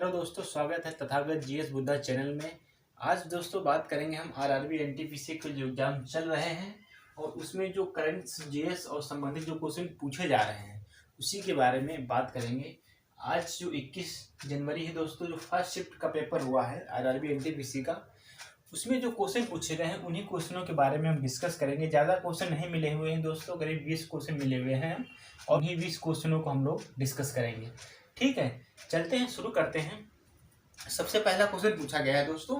Hello दोस्तों, स्वागत है तथागत जीएस बुद्धा चैनल में। आज दोस्तों बात करेंगे हम आरआरबी एनटीपीसी के जो एग्जाम चल रहे हैं और उसमें जो करंट जीएस और संबंधित जो क्वेश्चन पूछे जा रहे हैं उसी के बारे में बात करेंगे। आज जो 21 जनवरी है दोस्तों, जो फर्स्ट शिफ्ट का पेपर हुआ है आरआरबी एनटीपीसी का, उसमें जो क्वेश्चन पूछे गए हैं उन्हीं क्वेश्चनों के बारे में हम डिस्कस करेंगे। ज़्यादा क्वेश्चन नहीं मिले हुए हैं दोस्तों, करीब 20 क्वेश्चन मिले हुए हैं और उन्हीं 20 क्वेश्चनों को हम लोग डिस्कस करेंगे। ठीक है, चलते हैं, शुरू करते हैं। सबसे पहला क्वेश्चन पूछा गया है दोस्तों,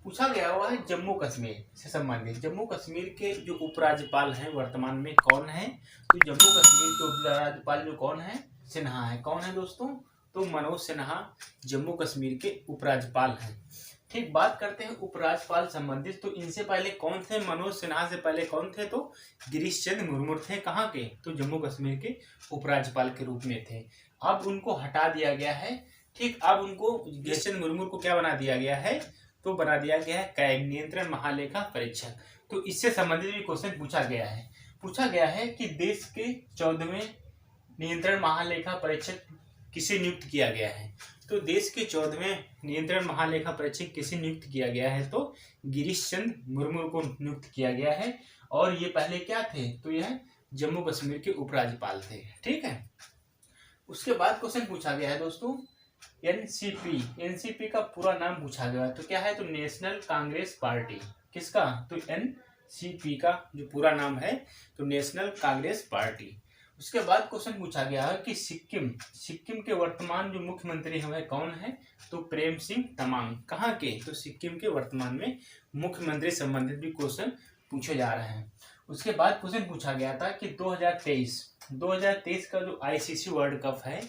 पूछा गया हुआ है जम्मू कश्मीर से संबंधित। जम्मू कश्मीर के जो उपराज्यपाल हैं वर्तमान में कौन है? तो जम्मू कश्मीर के उपराज्यपाल जो कौन है, सिन्हा है। कौन है दोस्तों? तो मनोज सिन्हा जम्मू कश्मीर के उपराज्यपाल हैं। ठीक, बात करते हैं उपराज्यपाल संबंधित। तो इनसे पहले कौन थे? मनोज सिन्हा से पहले कौन थे? तो गिरीश चंद्र मुर्मू थे। कहाँ के? तो जम्मू कश्मीर के उपराज्यपाल के रूप में थे। अब उनको हटा दिया गया है। ठीक, अब उनको गिरीश चंद्र मुर्मू को क्या बना दिया गया है? तो बना दिया गया है कैग, नियंत्रण महालेखा परीक्षक। तो इससे संबंधित भी क्वेश्चन पूछा गया है। पूछा गया है कि देश के 14वें नियंत्रण महालेखा परीक्षक किसे नियुक्त किया गया है? तो देश के 14वें नियंत्रण महालेखा परीक्षक किसे नियुक्त किया गया है? तो गिरीश चंद्र मुर्मू को नियुक्त किया गया है। और ये पहले क्या थे? तो यह जम्मू कश्मीर के उपराज्यपाल थे। ठीक है, उसके बाद क्वेश्चन पूछा गया है दोस्तों एनसीपी। एनसीपी का पूरा नाम पूछा गया है। तो क्या है? तो नेशनल कांग्रेस पार्टी। किसका? तो एनसीपी का जो पूरा नाम है तो नेशनल कांग्रेस पार्टी। उसके बाद क्वेश्चन पूछा गया है कि सिक्किम के वर्तमान जो मुख्यमंत्री हैं वह कौन है? तो प्रेम सिंह तमांग। कहाँ के? तो सिक्किम के वर्तमान में मुख्यमंत्री संबंधित भी क्वेश्चन पूछे जा रहे हैं। उसके बाद क्वेश्चन पूछा गया था कि 2023 का जो आईसीसी वर्ल्ड कप है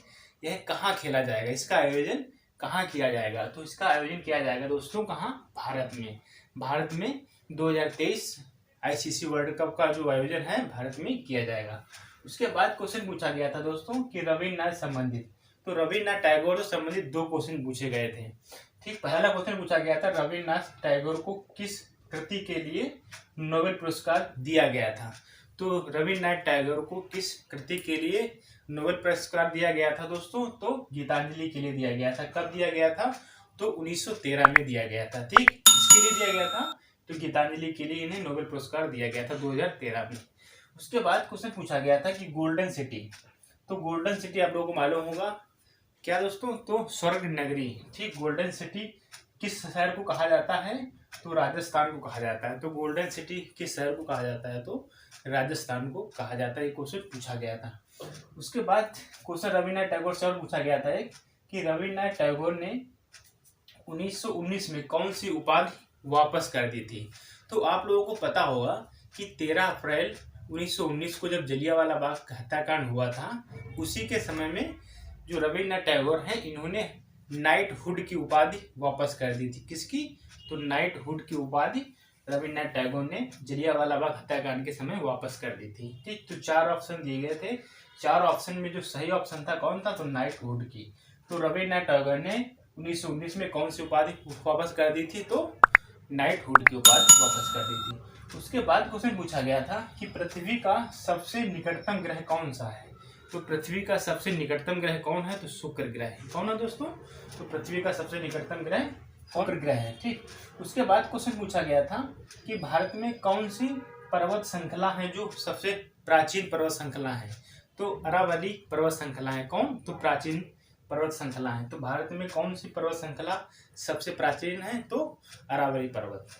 यह कहाँ खेला जाएगा? इसका आयोजन कहाँ किया जाएगा? तो इसका आयोजन किया जाएगा दोस्तों कहाँ? भारत में 2023 आईसीसी वर्ल्ड कप का जो आयोजन है भारत में किया जाएगा। उसके बाद क्वेश्चन पूछा गया था दोस्तों कि रविन्द्रनाथ संबंधित। तो रविन्द्रनाथ टैगोर से संबंधित 2 क्वेश्चन पूछे गए थे। ठीक, पहला क्वेश्चन पूछा गया था रविन्द्रनाथ टैगोर को किस कृति के लिए नोबेल पुरस्कार दिया गया था? तो रविन्द्रनाथ टैगोर को किस कृति के लिए नोबेल पुरस्कार दिया गया था दोस्तों? तो गीतांजलि के लिए दिया गया था। कब दिया गया था? तो 1913 में दिया गया था। ठीक, इसके लिए दिया गया था तो गीतांजलि के लिए इन्हें नोबेल पुरस्कार दिया गया था 2013 में। उसके बाद क्वेश्चन पूछा गया था कि गोल्डन सिटी। तो गोल्डन सिटी आप लोगों को मालूम होगा क्या दोस्तों? तो स्वर्ग नगरी। ठीक, गोल्डन सिटी किस शहर को कहा जाता है? तो राजस्थान को कहा जाता है। तो गोल्डन सिटी किस शहर को कहा जाता है? तो राजस्थान को कहा जाता है। ये क्वेश्चन पूछा गया था। उसके बाद क्वेश्चन रविन्द्रनाथ टैगोर से और पूछा गया था एक कि रविन्द्रनाथ टैगोर ने 1919 में कौन सी उपाधि वापस कर दी थी? तो आप लोगों को पता होगा कि 13 अप्रैल 1919 को जब जलियांवाला बाग हत्याकांड हुआ था उसी के समय में जो रविन्द्रनाथ टैगोर हैं इन्होंने नाइटहुड की उपाधि वापस कर दी थी। किसकी? तो नाइटहुड की उपाधि रविन्द्रनाथ टैगोर ने जलियांवाला बाग हत्याकांड के समय वापस कर दी थी। ठीक, तो 4 ऑप्शन दिए गए थे। 4 ऑप्शन में जो सही ऑप्शन था कौन था? तो नाइटहुड की। तो रविन्द्रनाथ टैगोर ने 1919 में कौन सी उपाधि वापस कर दी थी? तो नाइटहुड की उपाधि वापस कर दी थी। उसके बाद क्वेश्चन पूछा गया था कि पृथ्वी का सबसे निकटतम ग्रह कौन सा है? तो पृथ्वी का सबसे निकटतम ग्रह कौन है? तो शुक्र ग्रह है। कौन है दोस्तों? तो पृथ्वी का सबसे निकटतम ग्रह शुक्र ग्रह है। ठीक, उसके बाद क्वेश्चन पूछा गया था कि भारत में कौन सी पर्वत श्रृंखला है जो सबसे प्राचीन पर्वत श्रृंखला है? तो अरावली पर्वत श्रृंखला है। कौन? तो प्राचीन पर्वत श्रृंखला है। तो भारत में कौन सी पर्वत श्रृंखला सबसे प्राचीन है? तो अरावली पर्वत।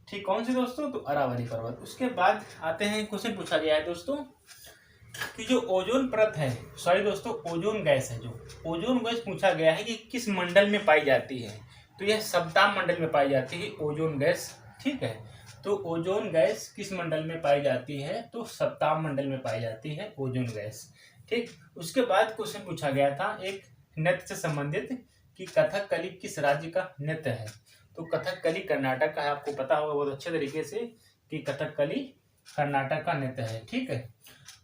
ठीक, कौन सी दोस्तों? तो अरावली पर्वत। उसके बाद आते हैं, क्वेश्चन पूछा गया है दोस्तों कि जो ओजोन परत है, सॉरी दोस्तों ओजोन गैस है, जो ओजोन गैस पूछा गया है कि किस मंडल में पाई जाती है? तो यह सप्ताह मंडल में पाई जाती है ओजोन गैस। ठीक है, तो ओजोन गैस किस मंडल में पाई जाती है? तो सप्ताह मंडल में पाई जाती है ओजोन गैस। ठीक, उसके बाद क्वेश्चन पूछा गया था एक नृत्य से संबंधित कि कथकली किस राज्य का नृत्य है? तो कथकली कर्नाटक का है। आपको पता होगा बहुत अच्छे तरीके से कि कथकली कर्नाटक का नृत्य है। ठीक है,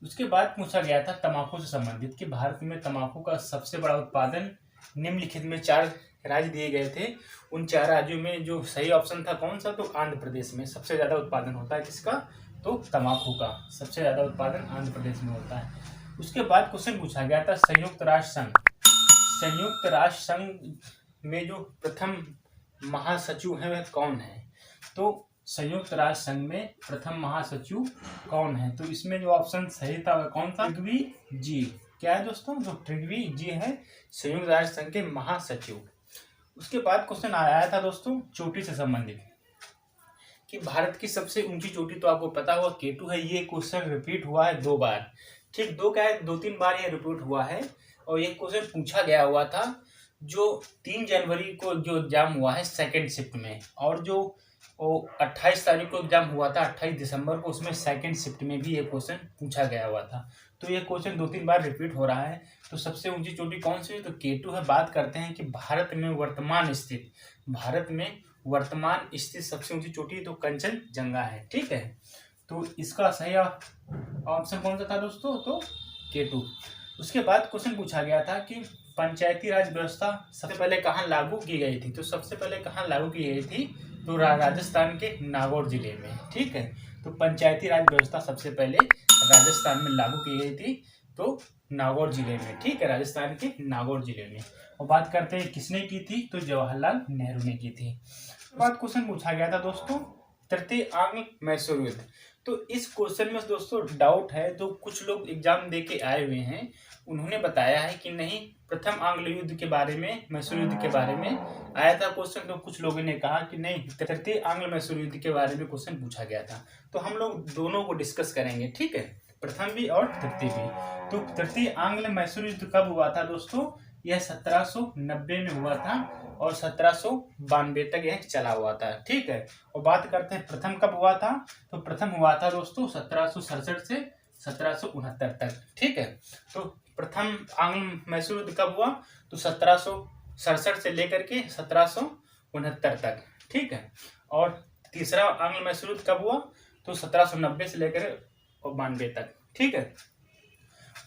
उसके बाद पूछा गया था तंबाकू से संबंधित कि भारत में तंबाकू का सबसे बड़ा उत्पादन निम्नलिखित में 4 राज्य दिए गए थे। उन 4 राज्यों में जो सही ऑप्शन था कौन सा? तो आंध्र प्रदेश में सबसे ज्यादा उत्पादन होता है। किसका? तो तंबाकू का सबसे ज्यादा उत्पादन आंध्र प्रदेश में होता है। उसके बाद क्वेश्चन पूछा गया था संयुक्त राष्ट्र संघ संयुक्त राष्ट्र संघ में जो प्रथम महासचिव है वह कौन है? तो संयुक्त राष्ट्र संघ में प्रथम महासचिव कौन है? तो इसमें जो ऑप्शन सही था वह कौन था? ट्रिग्वी जी। क्या है दोस्तों? जो ट्रिग्वी जी है संयुक्त राष्ट्र संघ के महासचिव। उसके बाद क्वेश्चन आया था दोस्तों चोटी से संबंधित कि भारत की सबसे ऊंची चोटी, तो आपको पता होगा K2 है। ये क्वेश्चन रिपीट हुआ है 2 बार, ठीक, 2-3 बार ये रिपीट हुआ है। और ये क्वेश्चन पूछा गया हुआ था जो 3 जनवरी को जो एग्जाम हुआ है सेकंड शिफ्ट में, और जो 28 तारीख को एग्जाम हुआ था 28 दिसंबर को, उसमें सेकंड शिफ्ट में भी ये क्वेश्चन पूछा गया हुआ था। तो ये क्वेश्चन 2-3 बार रिपीट हो रहा है। तो सबसे ऊंची चोटी कौन सी है? तो K2 है। बात करते हैं कि भारत में वर्तमान स्थित सबसे ऊंची चोटी तो कंचनजंगा है, ठीक है। तो इसका सही ऑप्शन कौन सा था दोस्तों? तो K2। उसके बाद क्वेश्चन पूछा गया था कि पंचायती राज व्यवस्था सबसे पहले कहाँ लागू की गई थी? तो सबसे पहले कहाँ लागू की गई थी? तो राजस्थान के नागौर जिले में, ठीक है। तो पंचायती राज व्यवस्था सबसे पहले राजस्थान में लागू की गई थी, तो नागौर जिले में, ठीक है, राजस्थान के नागौर जिले में। और बात करते हैं किसने की थी? तो जवाहरलाल नेहरू ने की थी। बाद क्वेश्चन पूछा गया था दोस्तों तृतीय आंग्ल मैसूर युद्ध। तो इस क्वेश्चन में दोस्तों डाउट है, तो कुछ लोग एग्जाम दे के आए हुए हैं, उन्होंने बताया है कि नहीं, प्रथम आंग्ल युद्ध के बारे में, मैसूर युद्ध के बारे में आया था क्वेश्चन। तो कुछ लोगों ने कहा कि नहीं, तृतीय आंग्ल मैसूर युद्ध के बारे में क्वेश्चन पूछा गया था। तो हम लोग दोनों को डिस्कस करेंगे, ठीक है, प्रथम भी और तृतीय भी। तो तृतीय आंग्ल मैसूर युद्ध कब हुआ था दोस्तों? यह 1790 में हुआ था और 1792 तक यह चला हुआ था, ठीक है। और बात करते हैं प्रथम कब हुआ था? तो प्रथम हुआ था दोस्तों 1767 से 1769 तक, ठीक है। तो प्रथम आंग्ल मैसूर युद्ध कब हुआ? तो 1767 से लेकर के 1769 तक, ठीक है। और तीसरा आंग्ल मैसूर युद्ध कब हुआ? तो 1790 से लेकर 92 तक, ठीक है।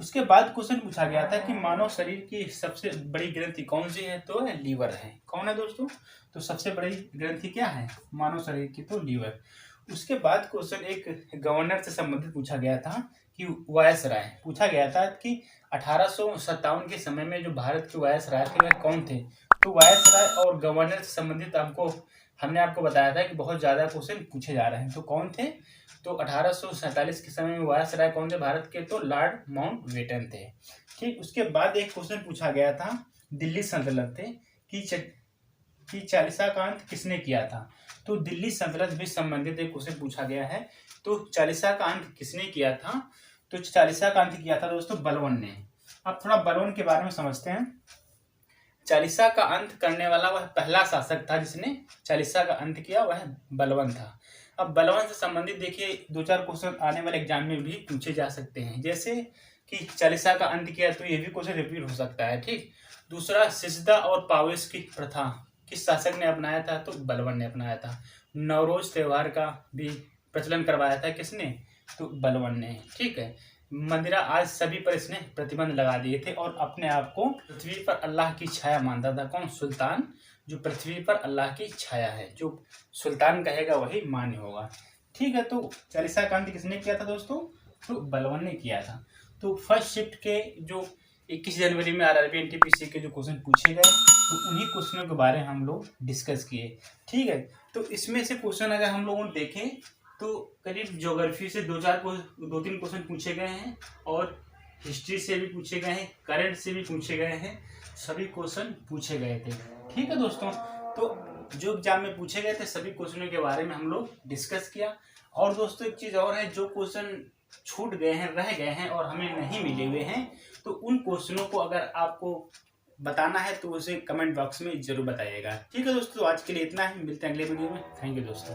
उसके बाद क्वेश्चन पूछा गया था कि मानव शरीर की सबसे बड़ी ग्रंथि कौन सी है? तो लीवर है। कौन है दोस्तों? तो सबसे बड़ी ग्रंथि क्या है मानव शरीर की? तो लीवर। उसके बाद क्वेश्चन एक गवर्नर से संबंधित पूछा गया था कि वायसराय पूछा गया था कि 1857 के समय में जो भारत के वायसराय थे वह कौन थे? तो वायसराय और गवर्नर से संबंधित हमने आपको बताया था कि बहुत ज्यादा क्वेश्चन पूछे जा रहे हैं। तो कौन थे? तो 1847 के समय में वायसराय कौन थे भारत के? तो लॉर्ड माउंटबेटन थे, ठीक। उसके बाद एक क्वेश्चन पूछा गया था दिल्ली सल्तनत थे कि चालीसा का अंत किसने किया था? तो दिल्ली सल्तनत भी संबंधित एक क्वेश्चन पूछा गया है। तो चालीसा का अंत किसने किया था? तो चालीसा का अंत किया था दोस्तों बलवन ने। अब थोड़ा बलवन के बारे में समझते हैं। चालीसा का अंत करने वाला वह पहला शासक था जिसने चालीसा का अंत किया, वह बलवन था। अब बलवन से संबंधित देखिए 2-4 क्वेश्चन आने वाले एग्जाम में भी पूछे जा सकते हैं, जैसे कि चालीसा का अंत किया, तो ये भी क्वेश्चन रिपीट हो सकता है, ठीक। दूसरा, सिजदा और पावेश की प्रथा किस शासक ने अपनाया था? तो बलवन ने अपनाया था। नवरोज त्योहार का भी प्रचलन करवाया था किसने? तो बलवन ने, ठीक है। मंदिरा आज सभी पर इसने प्रतिबंध लगा दिए थे और अपने आप को पृथ्वी पर अल्लाह की छाया मानता था। कौन? सुल्तान, जो पृथ्वी पर अल्लाह की छाया है, जो सुल्तान कहेगा वही मान्य होगा, ठीक है। तो चालीसा का अंत किसने किया था दोस्तों? तो बलवन ने किया था। तो फर्स्ट शिफ्ट के जो 21 जनवरी में आरआरबी एनटीपीसी के जो क्वेश्चन पूछे गए, तो उन्हीं क्वेश्चनों के बारे में हम लोग डिस्कस किए, ठीक है। तो इसमें से क्वेश्चन अगर हम लोगों ने देखें तो करीब ज्योग्राफी से 2-3 क्वेश्चन पूछे गए हैं और हिस्ट्री से भी पूछे गए हैं, करंट से भी पूछे गए हैं, सभी क्वेश्चन पूछे गए थे, ठीक है दोस्तों। तो जो एग्जाम में पूछे गए थे सभी क्वेश्चनों के बारे में हम लोग डिस्कस किया। और दोस्तों एक चीज़ और है, जो क्वेश्चन छूट गए हैं, रह गए हैं और हमें नहीं मिले हुए हैं, तो उन क्वेश्चनों को अगर आपको बताना है तो उसे कमेंट बॉक्स में जरूर बताइएगा, ठीक है दोस्तों। आज के लिए इतना ही, मिलते हैं अगले वीडियो में। थैंक यू दोस्तों।